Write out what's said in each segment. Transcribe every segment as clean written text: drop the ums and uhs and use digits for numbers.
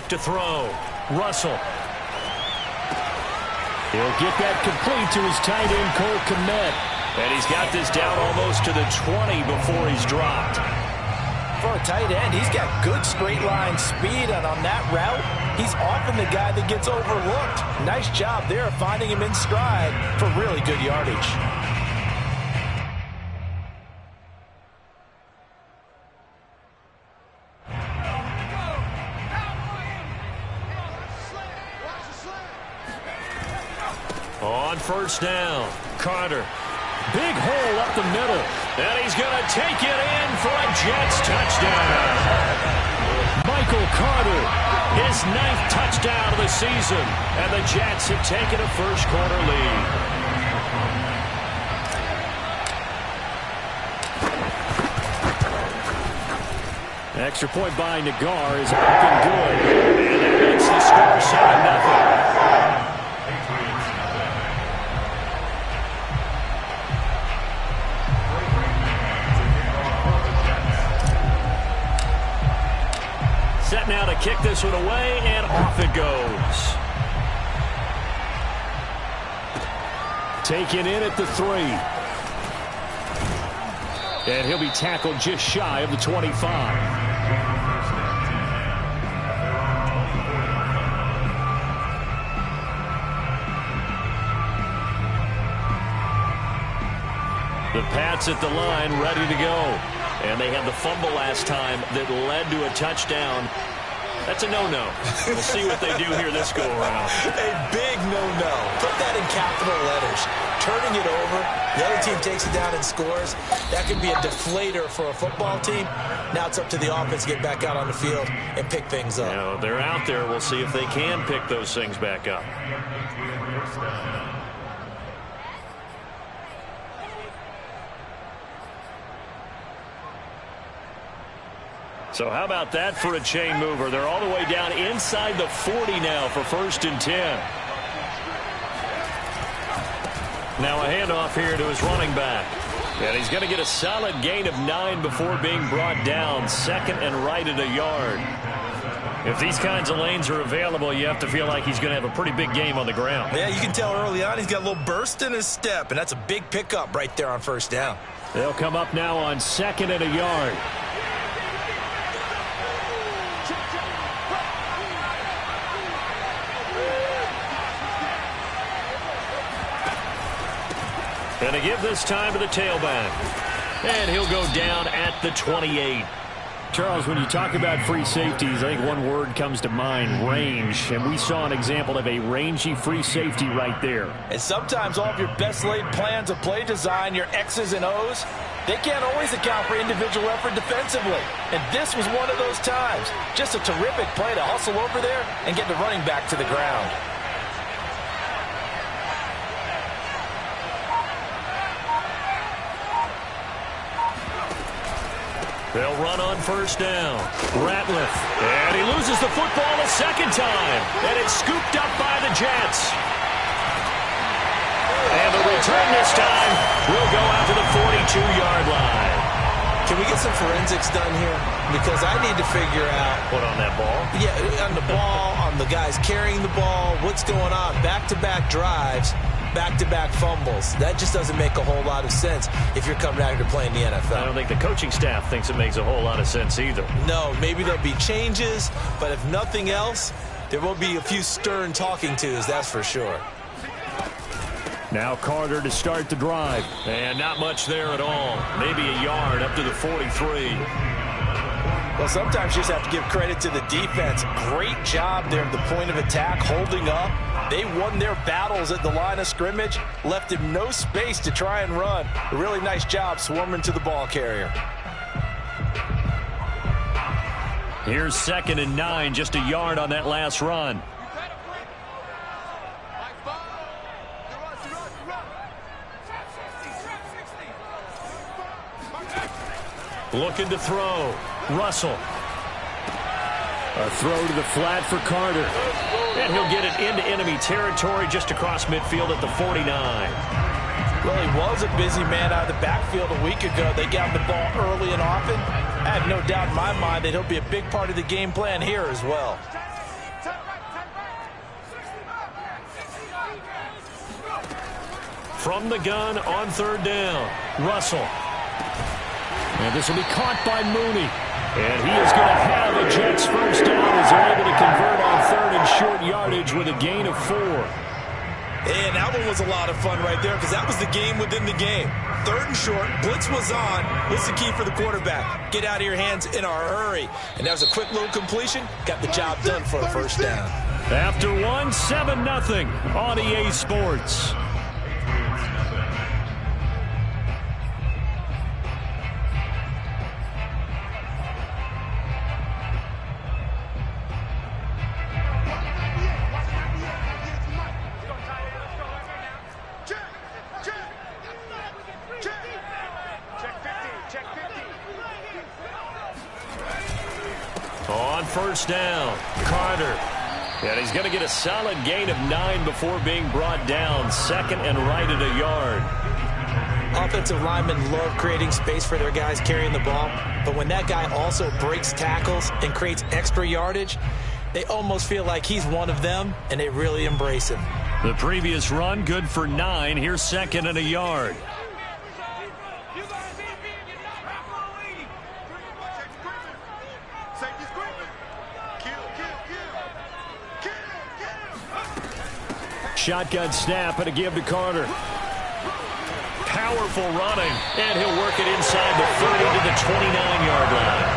back to throw. Russell. He'll get that complete to his tight end, Cole Kmet. And he's got this down almost to the 20 before he's dropped. For a tight end, he's got good straight line speed, and on that route, he's often the guy that gets overlooked. Nice job there of finding him in stride for really good yardage. On first down, Carter. Big hole up the middle. And he's going to take it in for a Jets touchdown. Michael Carter, his 9th touchdown of the season. And the Jets have taken a first-quarter lead. Extra point by Nagar is up and good. And that makes the score 7-0. Set now to kick this one away, and off it goes. Taken in at the 3. And he'll be tackled just shy of the 25. The Pats at the line, ready to go. And they had the fumble last time that led to a touchdown. That's a no-no. We'll see what they do here this go-around. A big no-no. Put that in capital letters. Turning it over, the other team takes it down and scores. That could be a deflator for a football team. Now it's up to the offense to get back out on the field and pick things up. You know, they're out there. We'll see if they can pick those things back up. So how about that for a chain mover? They're all the way down inside the 40 now for 1st and 10. Now a handoff here to his running back. And he's going to get a solid gain of 9 before being brought down. 2nd and right at a yard. If these kinds of lanes are available, you have to feel like he's going to have a pretty big game on the ground. Yeah, you can tell early on he's got a little burst in his step, and that's a big pickup right there on 1st down. They'll come up now on 2nd and a yard. And to give this time to the tailback. And he'll go down at the 28. Charles, when you talk about free safeties, I think one word comes to mind, range. And we saw an example of a rangy free safety right there. And sometimes all of your best laid plans of play design, your X's and O's, they can't always account for individual effort defensively. And this was one of those times. Just a terrific play to hustle over there and get the running back to the ground. They'll run on 1st down. Ratliff. And he loses the football a 2nd time. And it's scooped up by the Jets. And the return this time will go out to the 42-yard line. Can we get some forensics done here? Because I need to figure out... What, on that ball? Yeah, on the ball, on the guys carrying the ball, what's going on. Back-to-back drives, back-to-back fumbles. That just doesn't make a whole lot of sense if you're coming out here to play in the NFL. I don't think the coaching staff thinks it makes a whole lot of sense either. No, maybe there'll be changes, but if nothing else, there will be a few stern talking tos, that's for sure. Now Carter to start the drive. And not much there at all. Maybe a yard up to the 43. Well, sometimes you just have to give credit to the defense. Great job there at the point of attack, holding up. They won their battles at the line of scrimmage, left him no space to try and run. A really nice job swarming to the ball carrier. Here's 2nd and 9, just a yard on that last run. Looking to throw. Russell. A throw to the flat for Carter. And he'll get it into enemy territory just across midfield at the 49. Well, he was a busy man out of the backfield a week ago. They got the ball early and often. I have no doubt in my mind that he'll be a big part of the game plan here as well. from the gun on third down. Russell. And this will be caught by Mooney. And he is going to have a Jets first down as they're able to convert on third and short yardage with a gain of 4. And that one was a lot of fun right there because that was the game within the game. Third and short, blitz was on. What's the key for the quarterback? Get out of your hands in a hurry. And that was a quick little completion. Got the job done for a first down. After one, 7-0 on EA Sports. On first down, Carter. And he's going to get a solid gain of 9 before being brought down. Second and right at a yard. Offensive linemen love creating space for their guys carrying the ball. But when that guy also breaks tackles and creates extra yardage, they almost feel like he's one of them, and they really embrace him. The previous run, good for 9. Here's second and a yard. Shotgun snap and a give to Carter. Powerful running, and he'll work it inside the 30 to the 29-yard line.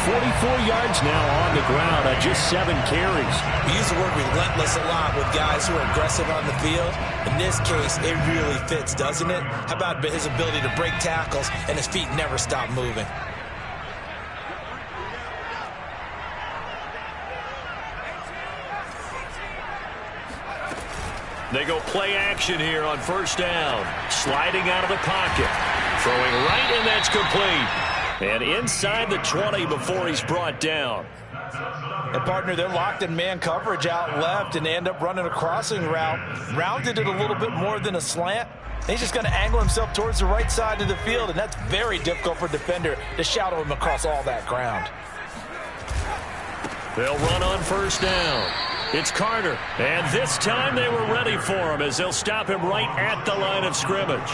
44 yards now on the ground on just 7 carries. We use the word relentless a lot with guys who are aggressive on the field. In this case, it really fits, doesn't it? How about his ability to break tackles and his feet never stop moving? They go play action here on first down. Sliding out of the pocket. Throwing right, and that's complete. And inside the 20 before he's brought down. And partner, they're locked in man coverage out left, and they end up running a crossing route. Rounded it a little bit more than a slant. He's just going to angle himself towards the right side of the field, and that's very difficult for a defender to shadow him across all that ground. They'll run on first down. It's Carter, and this time they were ready for him as they'll stop him right at the line of scrimmage.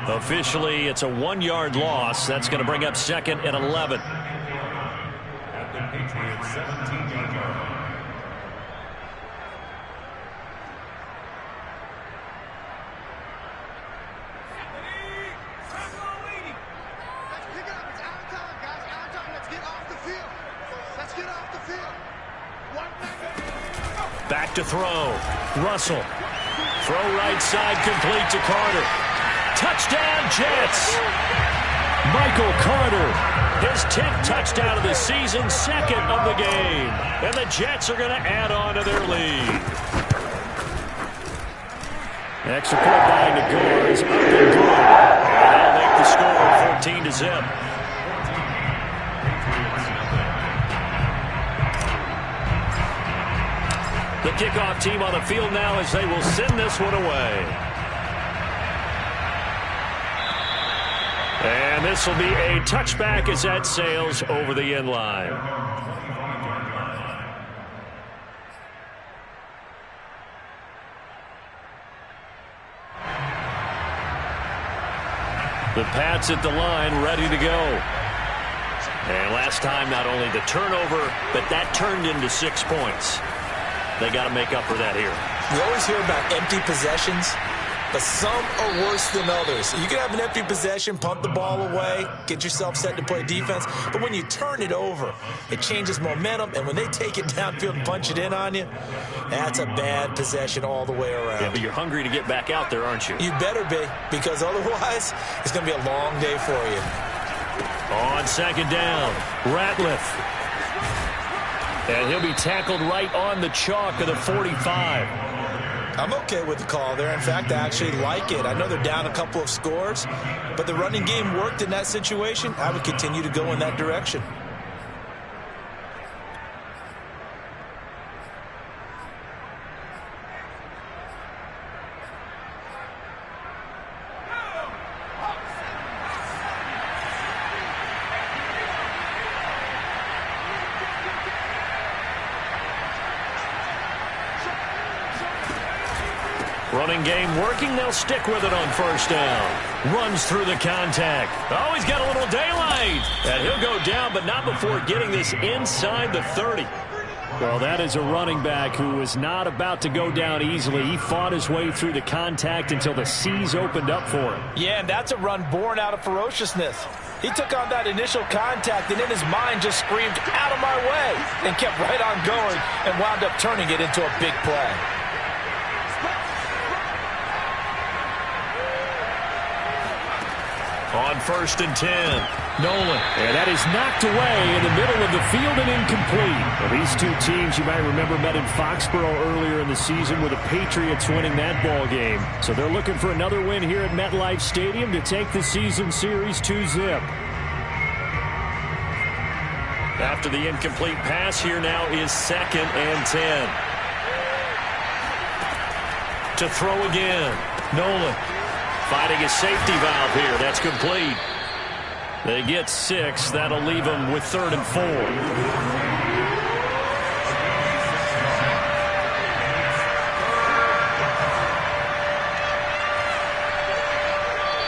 Officially, it's a 1-yard loss. That's going to bring up second and 11. At the Patriots 17-yard line. Back to throw. Russell. Throw right side complete to Carter. Touchdown, Jets. Michael Carter, his 10th touchdown of the season, second of the game. And the Jets are going to add on to their lead. Extra point by Nagor is up and good. And they'll make the score 14-0. The kickoff team on the field now as they will send this one away. And this will be a touchback as that sails over the end line. The Pats at the line ready to go. And last time not only the turnover, but that turned into 6 points. They got to make up for that here. We always hear about empty possessions, but some are worse than others. You can have an empty possession, punt the ball away, get yourself set to play defense, but when you turn it over, it changes momentum, and when they take it downfield and punch it in on you, that's a bad possession all the way around. Yeah, but you're hungry to get back out there, aren't you? You better be, because otherwise, it's going to be a long day for you. On second down, Ratliff. And he'll be tackled right on the chalk of the 45. I'm okay with the call there. In fact, I actually like it. I know they're down a couple of scores, but the running game worked in that situation. I would continue to go in that direction. Running game working. They'll stick with it on first down. Runs through the contact. Oh, he's got a little daylight. And he'll go down, but not before getting this inside the 30. Well, that is a running back who was not about to go down easily. He fought his way through the contact until the seas opened up for him. Yeah, and that's a run born out of ferociousness. He took on that initial contact and in his mind just screamed, "Out of my way," and kept right on going and wound up turning it into a big play. On first and 10, Nolan. And that is knocked away in the middle of the field and incomplete. Well, these two teams, you might remember, met in Foxborough earlier in the season with the Patriots winning that ball game. So they're looking for another win here at MetLife Stadium to take the season series 2-zip. After the incomplete pass, here now is second and 10. To throw again, Nolan. Fighting a safety valve here. That's complete. They get 6. That'll leave them with 3rd and 4.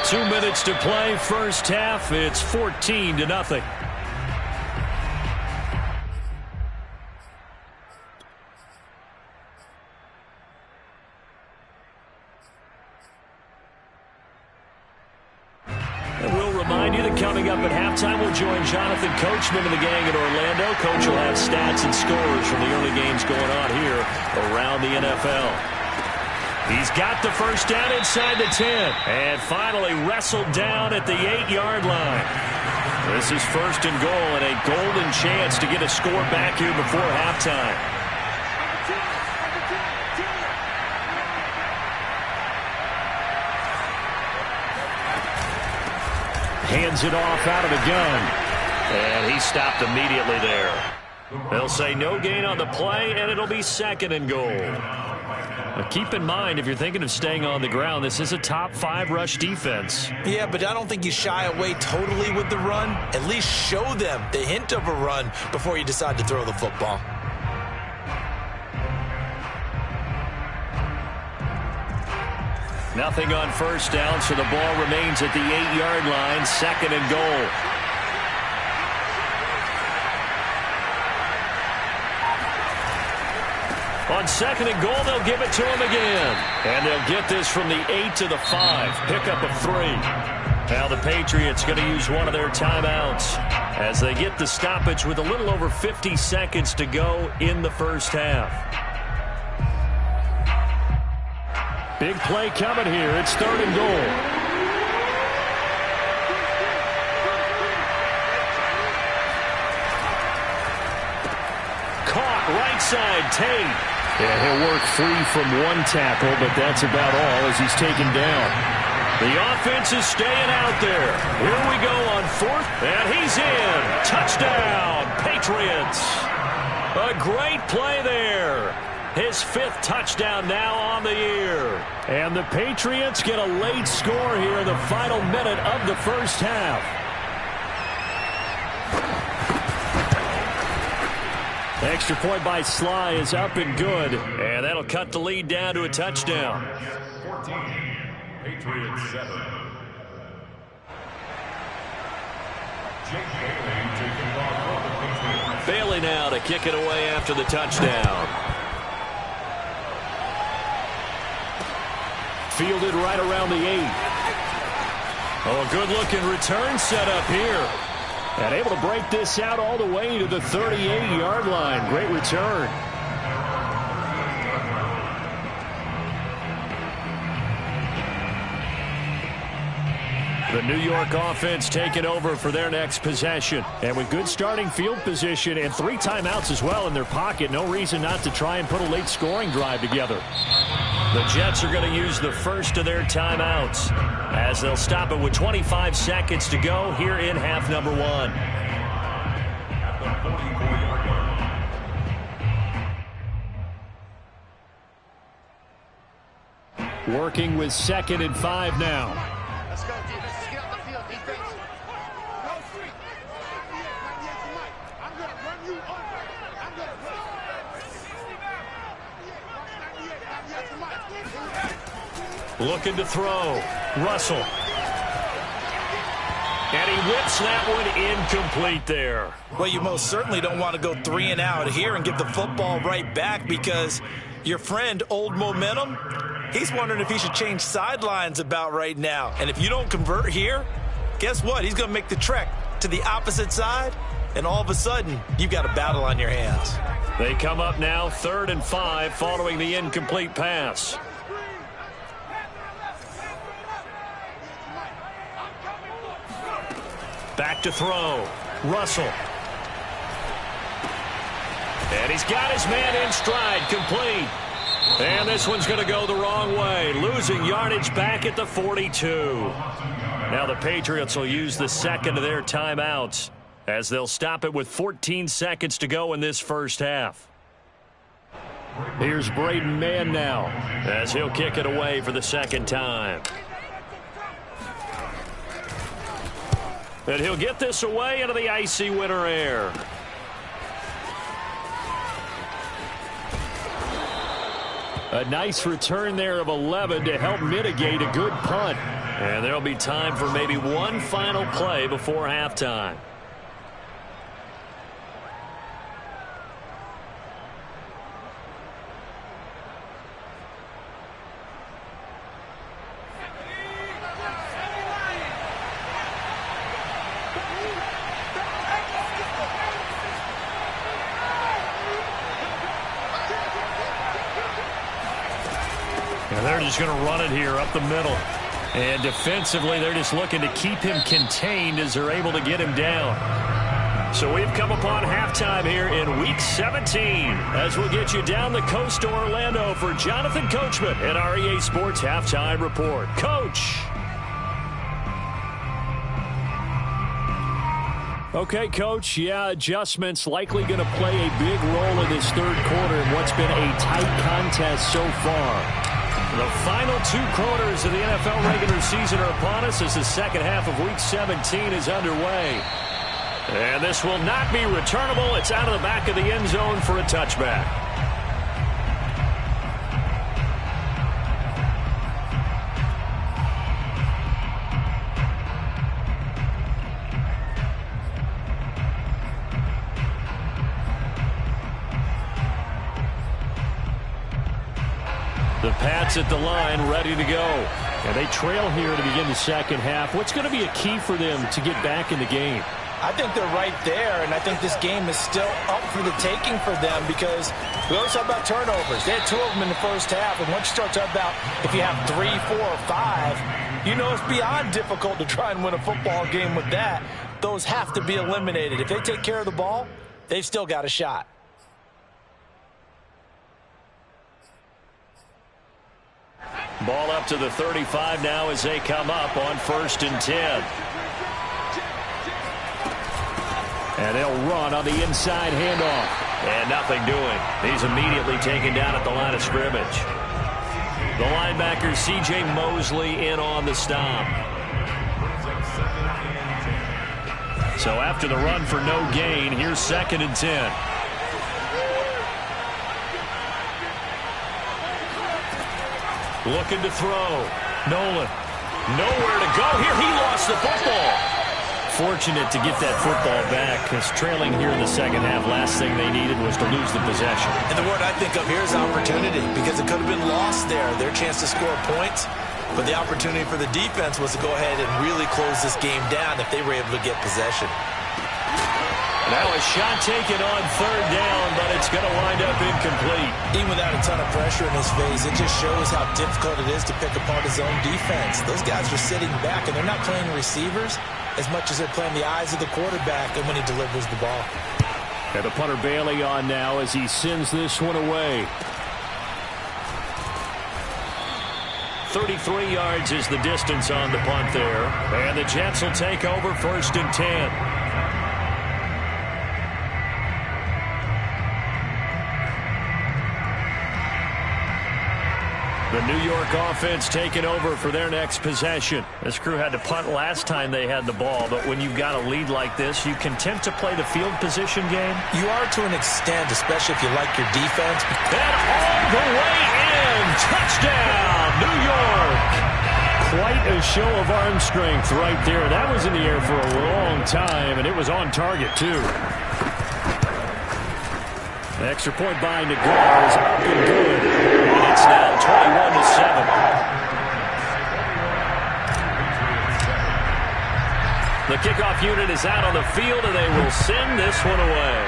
Two minutes to play. First half. It's 14-0. Coming up at halftime, we'll join Jonathan Coachman and the gang in Orlando. Coach will have stats and scores from the early games going on here around the NFL. He's got the first down inside the 10. And finally wrestled down at the 8-yard line. This is first and goal and a golden chance to get a score back here before halftime. Hands it off out of the gun. And he stopped immediately there. They'll say no gain on the play, and it'll be second and goal. But keep in mind, if you're thinking of staying on the ground, this is a top 5 rush defense. Yeah, but I don't think you shy away totally with the run. At least show them the hint of a run before you decide to throw the football. Nothing on first down, so the ball remains at the 8-yard line, second and goal. On second and goal, they'll give it to him again. And they'll get this from the 8 to the 5. Pickup of 3. Now the Patriots going to use one of their timeouts as they get the stoppage with a little over 50 seconds to go in the first half. Big play coming here. It's 3rd and goal. Caught right side, Tate. Yeah, he'll work free from one tackle, but that's about all as he's taken down. The offense is staying out there. Here we go on 4th, and he's in. Touchdown, Patriots. A great play there. His 5th touchdown now on the year. And the Patriots get a late score here in the final minute of the first half. Extra point by Sly is up and good. And that'll cut the lead down to a touchdown. 14, Patriots 7. Jake Bailey taking off for the Patriots. Bailey now to kick it away after the touchdown. Fielded right around the 8. Oh, a good-looking return set up here. And able to break this out all the way to the 38-yard line. Great return. The New York offense taking over for their next possession. And with good starting field position and 3 timeouts as well in their pocket, no reason not to try and put a late scoring drive together. The Jets are going to use the first of their timeouts as they'll stop it with 25 seconds to go here in half number 1. At the 44-yard line. Working with 2nd and 5 now. Let's go, defense. Let's get off the field, defense. No street. I'm going to run you over. I'm going to run you over. Looking to throw. Russell. And he whips that one incomplete there. Well, you most certainly don't want to go 3 and out here and give the football right back, because your friend, Old Momentum, he's wondering if he should change sidelines about right now. And if you don't convert here, guess what? He's going to make the trek to the opposite side, and all of a sudden, you've got a battle on your hands. They come up now 3rd and 5 following the incomplete pass. Back to throw. Russell. And he's got his man in stride, complete. And this one's going to go the wrong way, losing yardage back at the 42. Now the Patriots will use the second of their timeouts, as they'll stop it with 14 seconds to go in this first half. Here's Braden Mann now, as he'll kick it away for the second time. And he'll get this away into the icy winter air. A nice return there of 11 to help mitigate a good punt. And there'll be time for maybe one final play before halftime. And they're just going to run it here up the middle. And defensively, they're just looking to keep him contained as they're able to get him down. So we've come upon halftime here in Week 17, as we'll get you down the coast to Orlando for Jonathan Coachman at our EA Sports Halftime Report. Coach. Okay, Coach, yeah, adjustments likely going to play a big role in this third quarter in what's been a tight contest so far. The final 2 quarters of the NFL regular season are upon us as the second half of Week 17 is underway. And this will not be returnable. It's out of the back of the end zone for a touchback. The Pats at the line, ready to go. And they trail here to begin the second half. What's going to be a key for them to get back in the game? I think they're right there, and I think this game is still up for the taking for them, because we always talk about turnovers. They had 2 of them in the first half, and once you start talking about if you have 3, 4, or 5, you know it's beyond difficult to try and win a football game with that. Those have to be eliminated. If they take care of the ball, they've still got a shot. Ball up to the 35 now as they come up on 1st and 10. And they'll run on the inside handoff. And nothing doing. He's immediately taken down at the line of scrimmage. The linebacker, C.J. Mosley, in on the stop. So after the run for no gain, here's 2nd and 10. Looking to throw. Nolan. Nowhere to go here. He lost the football. Fortunate to get that football back, because trailing here in the second half, last thing they needed was to lose the possession. And the word I think of here is opportunity, because it could have been lost there. Their chance to score points, but the opportunity for the defense was to go ahead and really close this game down if they were able to get possession. Now a shot taken on 3rd down, but it's going to wind up incomplete. Even without a ton of pressure in his face, it just shows how difficult it is to pick apart his own defense. Those guys are sitting back, and they're not playing receivers as much as they're playing the eyes of the quarterback and when he delivers the ball. And the punter Bailey on now as he sends this one away. 33 yards is the distance on the punt there. And the Jets will take over 1st and 10. The New York offense taking over for their next possession. This crew had to punt last time they had the ball, but when you've got a lead like this, you content to play the field position game? You are to an extent, especially if you like your defense. And all the way in. zone. Touchdown, New York. Quite a show of arm strength right there. That was in the air for a long time, and it was on target, too. The extra point by Nagar is up and good. And it's now 21-7. The kickoff unit is out on the field, and they will send this one away.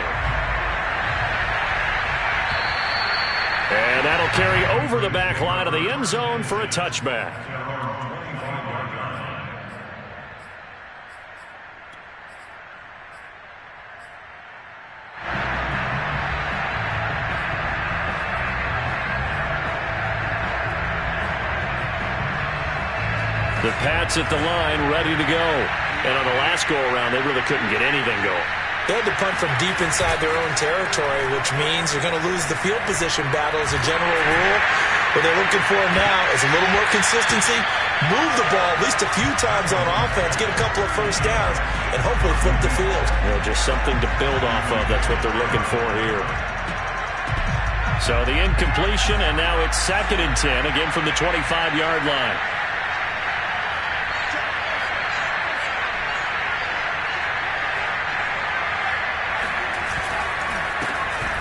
And that'll carry over the back line of the end zone for a touchback. The Pats at the line, ready to go. And on the last go-around, they really couldn't get anything going. They had to punt from deep inside their own territory, which means you're going to lose the field position battle as a general rule. What they're looking for now is a little more consistency, move the ball at least a few times on offense, get a couple of first downs, and hopefully flip the field. Yeah, just something to build off of. That's what they're looking for here. So the incompletion, and now it's 2nd and 10, again from the 25-yard line.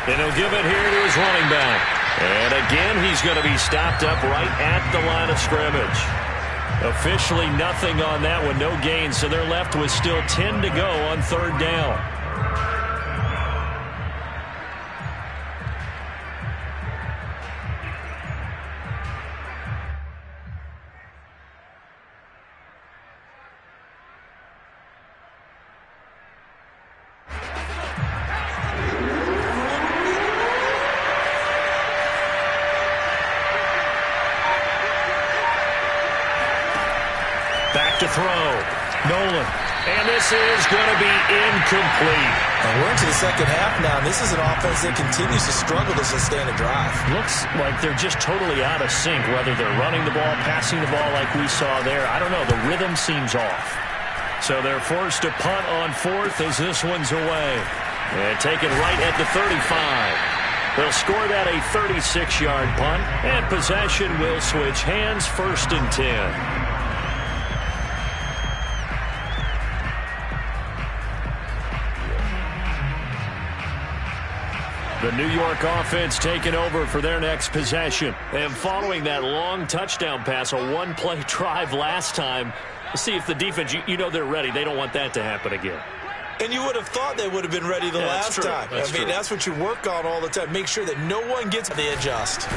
And he'll give it here to his running back. And again, he's going to be stopped up right at the line of scrimmage. Officially nothing on that one, no gain. So they're left with still 10 to go on 3rd down. Back to throw. Nolan. And this is going to be incomplete. And we're into the second half now. And this is an offense that continues to struggle to sustain a drive. Looks like they're just totally out of sync, whether they're running the ball, passing the ball like we saw there. I don't know. The rhythm seems off. So they're forced to punt on 4th as this one's away. And taken right at the 35. They'll score that a 36-yard punt. And possession will switch hands, 1st and 10. The New York offense taking over for their next possession. And following that long touchdown pass, a one-play drive last time, let's see if the defense, you know they're ready. They don't want that to happen again. And you would have thought they would have been ready the last time. That's what you work on all the time. Make sure that no one gets the adjust.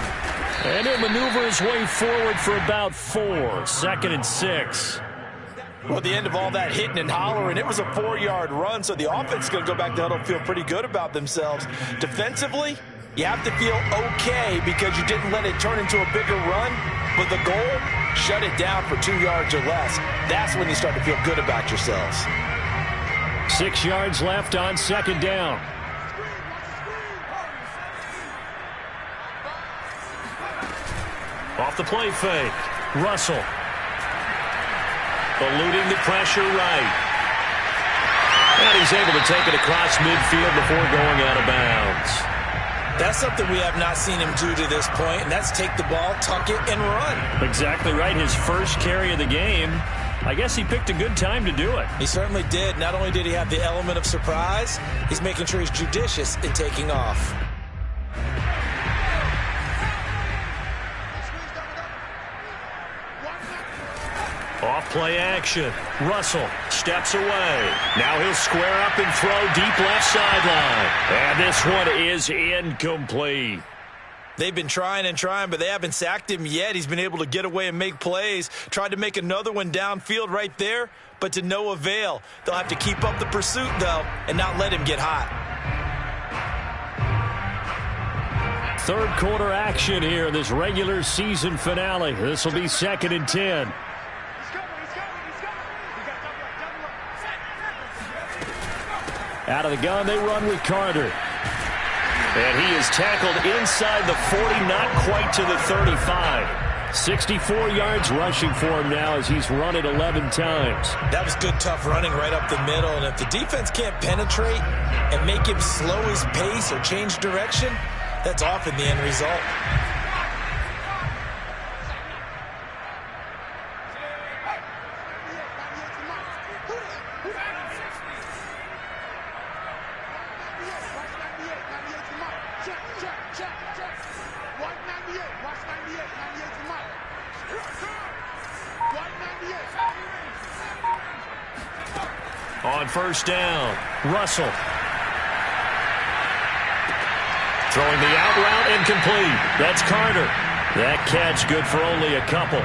And he'll maneuver his way forward for about 4. 2nd and 6. Well, at the end of all that hitting and hollering, it was a 4-yard run, so the offense is going to go back to huddle and feel pretty good about themselves. Defensively, you have to feel okay because you didn't let it turn into a bigger run, but the goal, shut it down for 2 yards or less. That's when you start to feel good about yourselves. 6 yards left on 2nd down. Off the play fake. Russell. Eluding the pressure right. And he's able to take it across midfield before going out of bounds. That's something we have not seen him do to this point, and that's take the ball, tuck it, and run. Exactly right. His first carry of the game. I guess he picked a good time to do it. He certainly did. Not only did he have the element of surprise, he's making sure he's judicious in taking off. Off play action. Russell steps away. Now he'll square up and throw deep left sideline. And this one is incomplete. They've been trying and trying, but they haven't sacked him yet. He's been able to get away and make plays. Tried to make another one downfield right there, but to no avail. They'll have to keep up the pursuit, though, and not let him get hot. 3rd quarter action here in this regular season finale. This will be 2nd and 10. Out of the gun, they run with Carter. And he is tackled inside the 40, not quite to the 35. 64 yards rushing for him now as he's run it 11 times. That was good, tough running right up the middle. And if the defense can't penetrate and make him slow his pace or change direction, that's often the end result. On first down, Russell. Throwing the out route incomplete. That's Carter. That catch good for only a couple.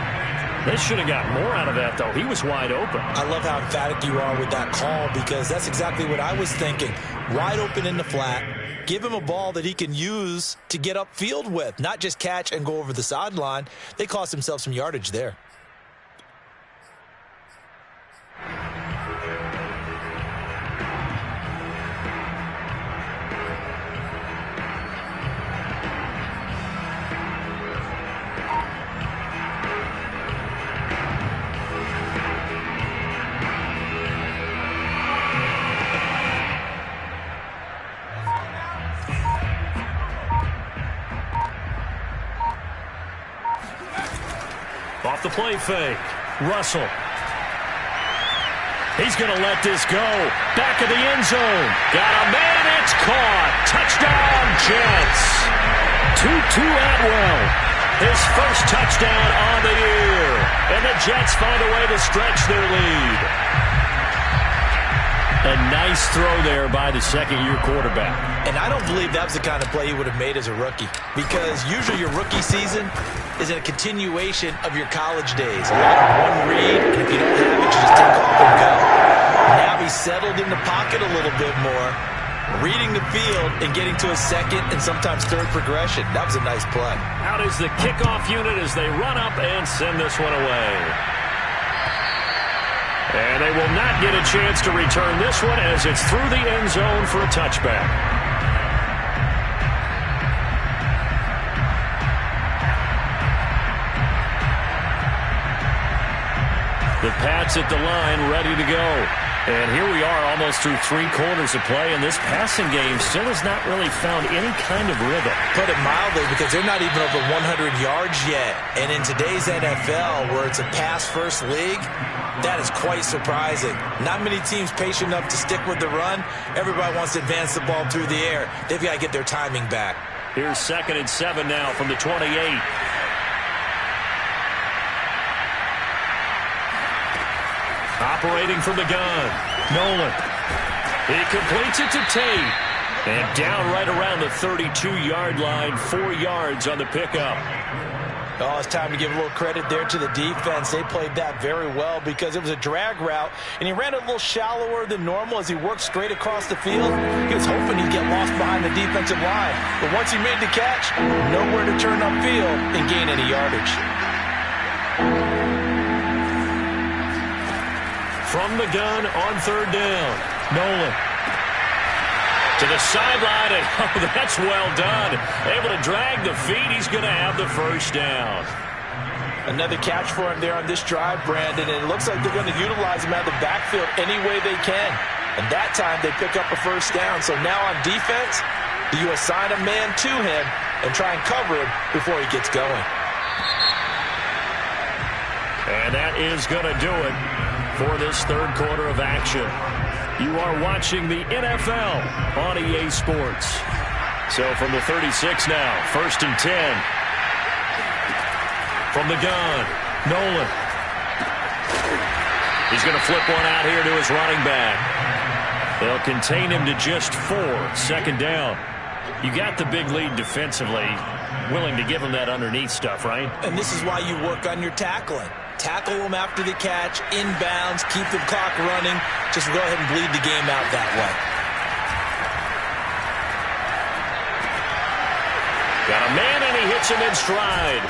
They should have got more out of that, though. He was wide open. I love how emphatic you are with that call because that's exactly what I was thinking. Wide open in the flat. Give him a ball that he can use to get upfield with, not just catch and go over the sideline. They cost themselves some yardage there. Off the play fake. Russell. He's going to let this go. Back of the end zone. Got a man. It's caught. Touchdown, Jets. Tutu Atwell. His first touchdown on the year. And the Jets find a way to stretch their lead. A nice throw there by the second-year quarterback. And I don't believe that was the kind of play he would have made as a rookie because usually your rookie season is a continuation of your college days. A lot of one read, and if you don't have it, you just take off and go. Now he's settled in the pocket a little bit more, reading the field and getting to a second and sometimes third progression. That was a nice play. Out is the kickoff unit as they run up and send this one away. And they will not get a chance to return this one as it's through the end zone for a touchback. The Pats at the line ready to go. And here we are almost through 3 quarters of play, and this passing game still has not really found any kind of rhythm. Put it mildly, because they're not even over 100 yards yet. And in today's NFL, where it's a pass-first league, that is quite surprising. Not many teams patient enough to stick with the run. Everybody wants to advance the ball through the air. They've got to get their timing back. Here's 2nd and 7 now from the 28. Operating from the gun, Nolan. He completes it to Tate. And down right around the 32-yard line, 4 yards on the pickup. Oh, it's time to give a little credit there to the defense. They played that very well because it was a drag route, and he ran a little shallower than normal as he worked straight across the field. He was hoping he'd get lost behind the defensive line. But once he made the catch, nowhere to turn upfield and gain any yardage. From the gun on 3rd down, Nolan. To the sideline, and oh, that's well done. Able to drag the feet. He's going to have the first down. Another catch for him there on this drive, Brandon, and it looks like they're going to utilize him out of the backfield any way they can. And that time they pick up a first down. So now on defense, you assign a man to him and try and cover him before he gets going. And that is going to do it for this 3rd quarter of action. You are watching the NFL on EA Sports. So from the 36 now, 1st and 10. From the gun, Nolan. He's going to flip one out here to his running back. They'll contain him to just 4. 2nd down. You got the big lead defensively. Willing to give him that underneath stuff, right? And this is why you work on your tackling. Tackle them after the catch, inbounds, keep the clock running. Just go ahead and bleed the game out that way. Got a man, and he hits him in stride.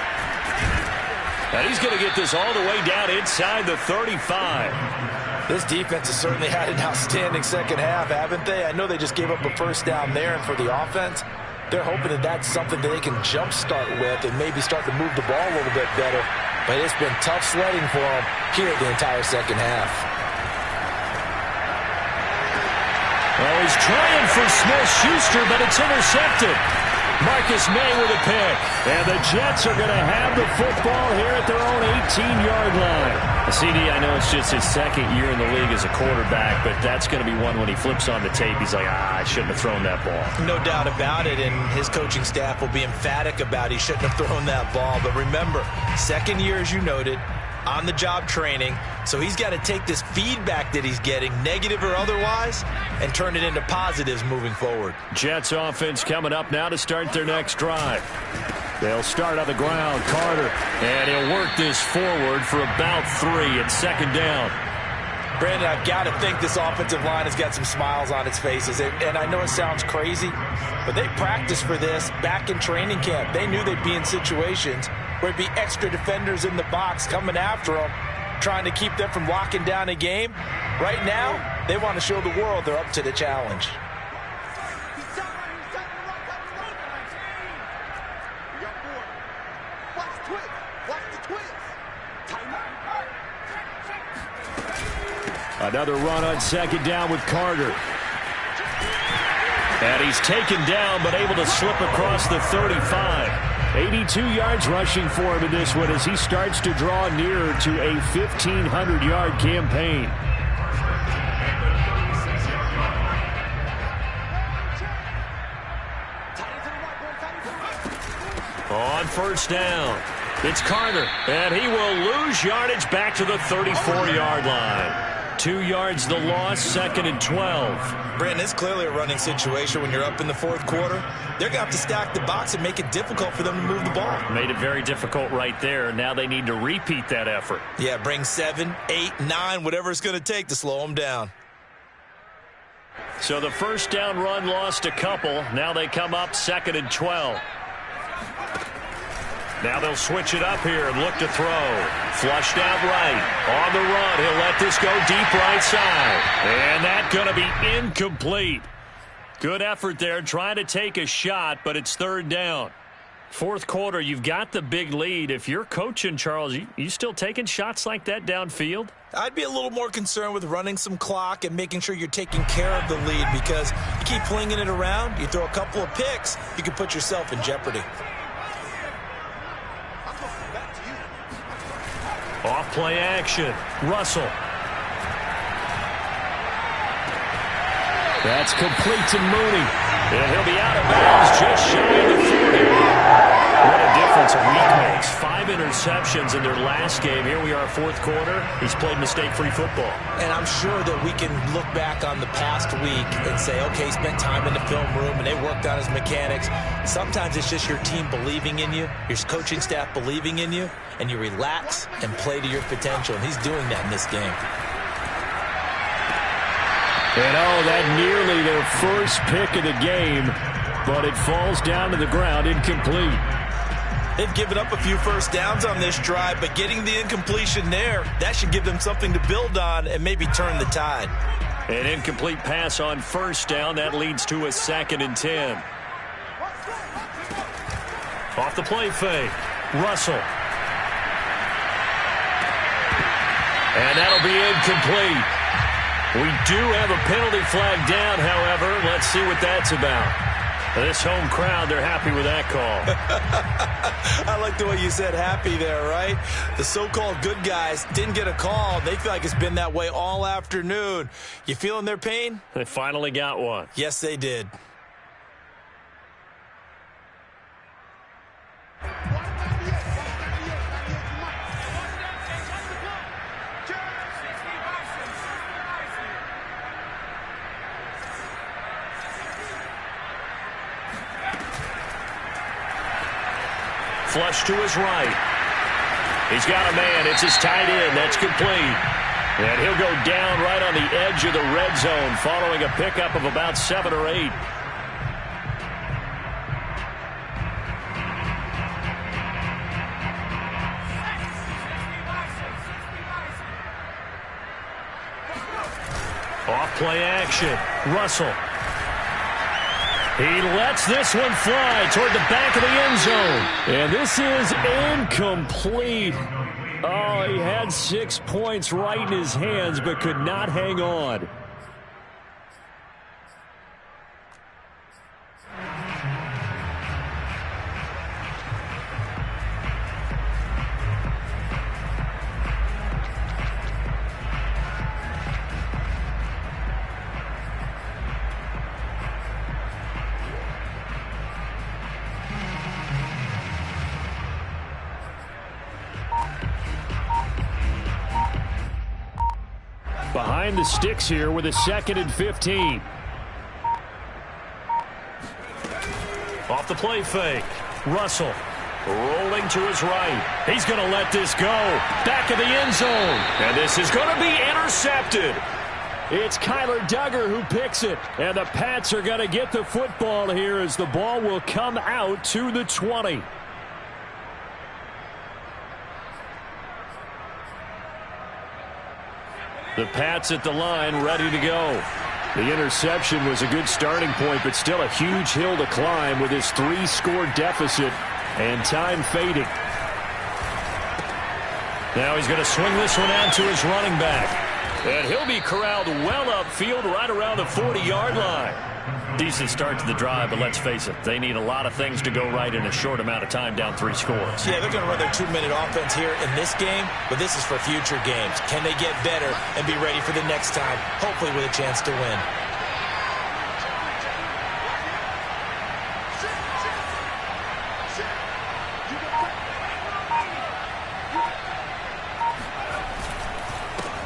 And he's going to get this all the way down inside the 35. This defense has certainly had an outstanding second half, haven't they? I know they just gave up a first down there, and for the offense, they're hoping that that's something that they can jumpstart with and maybe start to move the ball a little bit better. But it's been tough sledding for them here the entire second half. Well, he's trying for Smith-Schuster, but it's intercepted. Marcus May with a pick. And the Jets are going to have the football here at their own 18-yard line. CD, I know it's just his 2nd year in the league as a quarterback, but that's going to be one when he flips on the tape. He's like, I shouldn't have thrown that ball. No doubt about it, and his coaching staff will be emphatic about he shouldn't have thrown that ball. But remember, 2nd year, as you noted, on-the-job training. So he's got to take this feedback that he's getting, negative or otherwise, and turn it into positives moving forward. Jets offense coming up now to start their next drive. They'll start on the ground. Carter, and he'll work this forward for about 3 at second down. Brandon, I've got to think this offensive line has got some smiles on its faces. And I know it sounds crazy, but they practiced for this back in training camp. They knew they'd be in situations where there'd be extra defenders in the box coming after them, trying to keep them from locking down a game. Right now, they want to show the world they're up to the challenge. Another run on second down with Carter. And he's taken down but able to slip across the 35. 82 yards rushing for him in this one as he starts to draw nearer to a 1,500-yard campaign. On first down, it's Carter, and he will lose yardage back to the 34-yard line. 2 yards the loss, 2nd and 12. Brandon, it's clearly a running situation when you're up in the fourth quarter. They're going to have to stack the box and make it difficult for them to move the ball. Made it very difficult right there. Now they need to repeat that effort. Yeah, bring 7, 8, 9, whatever it's going to take to slow them down. So the first down run lost a couple. Now they come up 2nd and 12. Now they'll switch it up here and look to throw. Flushed out right. On the run, he'll let this go deep right side. And that's going to be incomplete. Good effort there, trying to take a shot, but it's third down. Fourth quarter, you've got the big lead. If you're coaching, Charles, you still taking shots like that downfield? I'd be a little more concerned with running some clock and making sure you're taking care of the lead, because you keep flinging it around, you throw a couple of picks, you can put yourself in jeopardy. Off play action. Russell. That's complete to Mooney. And he'll be out of bounds just shy of the 40. What a difference a week makes. 5 interceptions in their last game. Here we are, fourth quarter. He's played mistake-free football. And I'm sure that we can look back on the past week and say, okay, he spent time in the film room and they worked on his mechanics. Sometimes it's just your team believing in you, your coaching staff believing in you, and you relax and play to your potential. And he's doing that in this game. And that nearly their first pick of the game, but it falls down to the ground incomplete. They've given up a few first downs on this drive, but getting the incompletion there, that should give them something to build on and maybe turn the tide. An incomplete pass on first down. That leads to a 2nd and 10. Off the play fake. Russell. And that'll be incomplete. We do have a penalty flag down, however. Let's see what that's about. This home crowd, they're happy with that call. I like the way you said happy there, right? The so-called good guys didn't get a call. They feel like it's been that way all afternoon. You feeling their pain? They finally got one. Yes, they did. Flush to his right. He's got a man. It's his tight end. That's complete. And he'll go down right on the edge of the red zone following a pickup of about 7 or 8. Off play action. Russell. He lets this one fly toward the back of the end zone. And this is incomplete. Oh, he had 6 points right in his hands but could not hang on. behind the sticks here with a 2nd and 15. Off the play fake. Russell rolling to his right. He's going to let this go. Back of the end zone. And this is going to be intercepted. It's Kyler Duggar who picks it. And the Pats are going to get the football here as the ball will come out to the 20. The Pats at the line, ready to go. The interception was a good starting point, but still a huge hill to climb with his 3-score deficit and time fading. Now he's going to swing this one out to his running back. And he'll be corralled well upfield right around the 40-yard line. Decent start to the drive, but let's face it, they need a lot of things to go right in a short amount of time, down 3 scores. Yeah, they're going to run their 2-minute offense here in this game, but this is for future games. Can they get better and be ready for the next time, hopefully with a chance to win?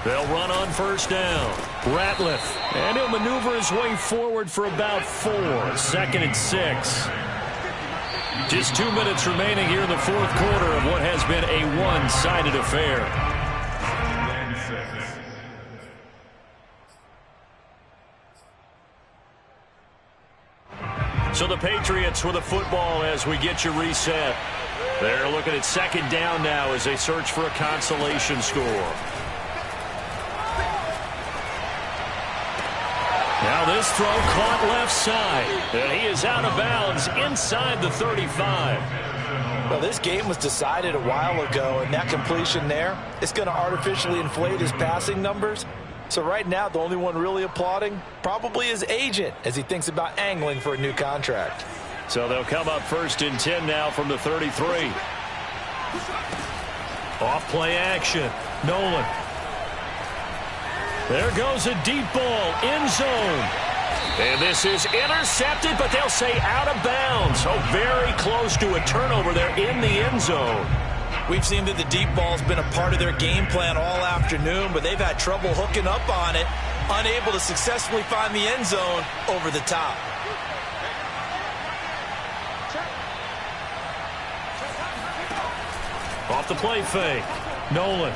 They'll run on first down. Ratliff. And he'll maneuver his way forward for about 4. 2nd and 6. Just 2 minutes remaining here in the 4th quarter of what has been a one-sided affair. So the Patriots with the football as we get you reset. They're looking at 2nd down now as they search for a consolation score. Now this throw caught left side. And he is out of bounds inside the 35. Well, this game was decided a while ago, and that completion there, it's going to artificially inflate his passing numbers. So right now, the only one really applauding probably his agent as he thinks about angling for a new contract. So they'll come up 1st and 10 now from the 33. Off play action. Nolan. There goes a deep ball, end zone. And this is intercepted, but they'll say out of bounds. So very close to a turnover there in the end zone. We've seen that the deep ball's been a part of their game plan all afternoon, but they've had trouble hooking up on it, unable to successfully find the end zone over the top. Off the play fake. Nolan.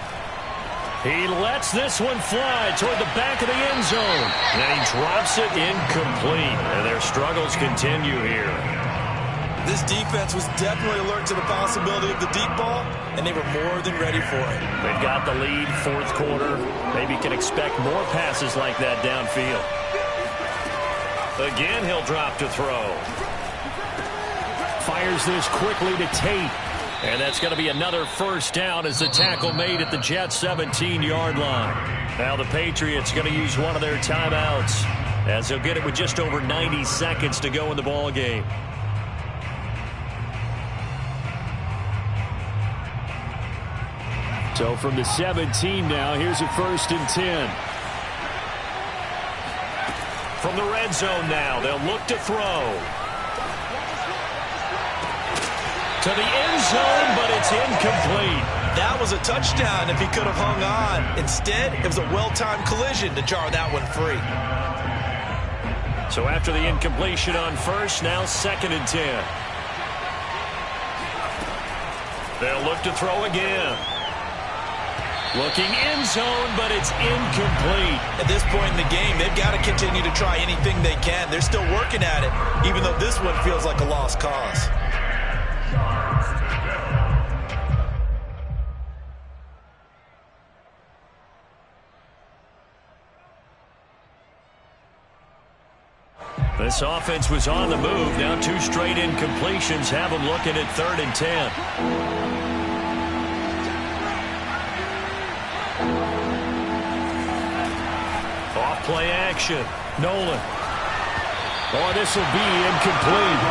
He lets this one fly toward the back of the end zone. And he drops it incomplete. And their struggles continue here. This defense was definitely alert to the possibility of the deep ball, and they were more than ready for it. They've got the lead, 4th quarter. Maybe can expect more passes like that downfield. Again, he'll drop to throw. Fires this quickly to Tate. And that's going to be another 1st down as the tackle made at the Jets' 17-yard line. Now the Patriots going to use one of their timeouts as they'll get it with just over 90 seconds to go in the ball game. So from the 17 now, here's a 1st and 10. From the red zone now, they'll look to throw. To the end zone, but it's incomplete. That was a touchdown if he could have hung on. Instead, it was a well-timed collision to jar that one free. So after the incompletion on 1st, now 2nd and 10. They'll look to throw again. Looking end zone, but it's incomplete. At this point in the game, they've got to continue to try anything they can. They're still working at it, even though this one feels like a lost cause. This offense was on the move. Now 2 straight incompletions have them looking at 3rd and 10. Off play action. Nolan. Oh, this will be incomplete.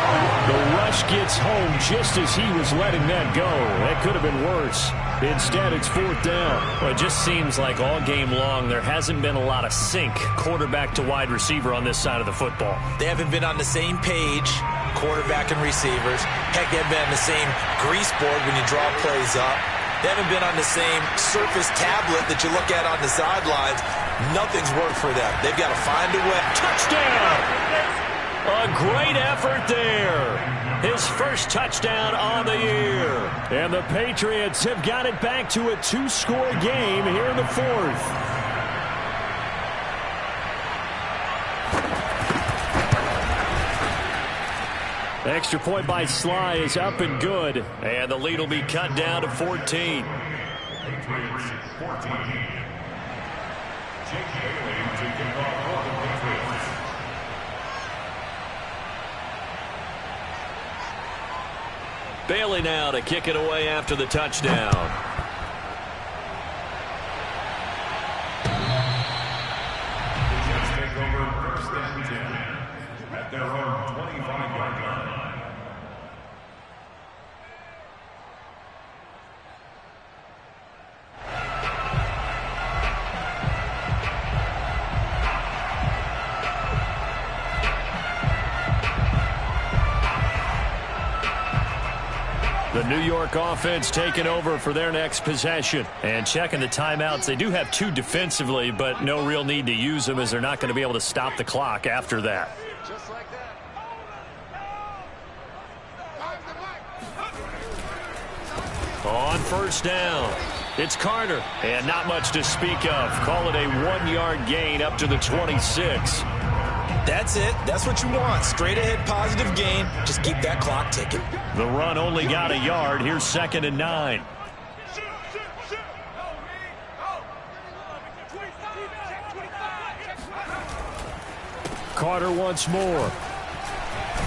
The rush gets home just as he was letting that go. That could have been worse. Instead, it's 4th down. Well, it just seems like all game long there hasn't been a lot of sync quarterback to wide receiver on this side of the football. They haven't been on the same page, quarterback and receivers. Heck, they haven't been on the same grease board when you draw plays up. They haven't been on the same surface tablet that you look at on the sidelines. Nothing's worked for them. They've got to find a way. Touchdown! A great effort there. His first touchdown on the year. And the Patriots have got it back to a 2-score game here in the fourth. Extra point by Sly is up and good. And the lead will be cut down to 14. Patriots 14. Jake Bailey taking off for the Patriots. Bailey now to kick it away after the touchdown. The Jets take over first and 10 at their own 25-yard line. The New York offense taking over for their next possession. And checking the timeouts. They do have 2 defensively, but no real need to use them as they're not going to be able to stop the clock after that. Just like that. On first down, it's Carter. And not much to speak of. Call it a 1-yard gain up to the 26. That's it. That's what you want. Straight ahead positive gain. Just keep that clock ticking. The run only got a yard. Here's 2nd and 9. Carter once more.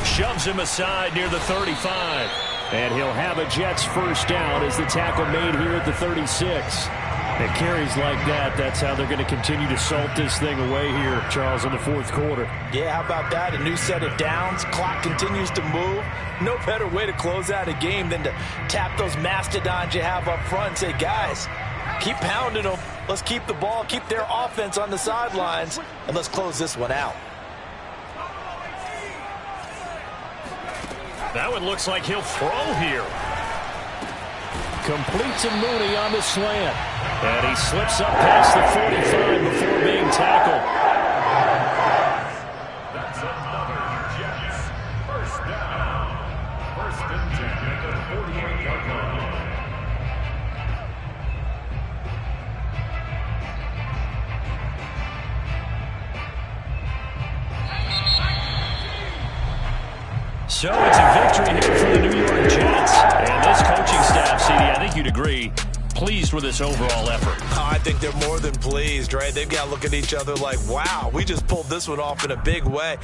Shoves him aside near the 35. And he'll have a Jets first down as the tackle made here at the 36. And carries like that, that's how they're going to continue to salt this thing away here, Charles, in the fourth quarter. Yeah, how about that? A new set of downs. Clock continues to move. No better way to close out a game than to tap those mastodons you have up front and say, guys, keep pounding them. Let's keep the ball, keep their offense on the sidelines, and let's close this one out. That one looks like he'll throw here. Complete to Mooney on the slant. And he slips up past the 45 before being tackled. That's another Jets first down. First and 10 at the 48-yard line. So it's a victory here for the New York Jets. And this coaching staff, CD, I think you'd agree, pleased with this overall effort. I think they're more than pleased, right? They've got to look at each other like, wow, we just pulled this one off in a big way.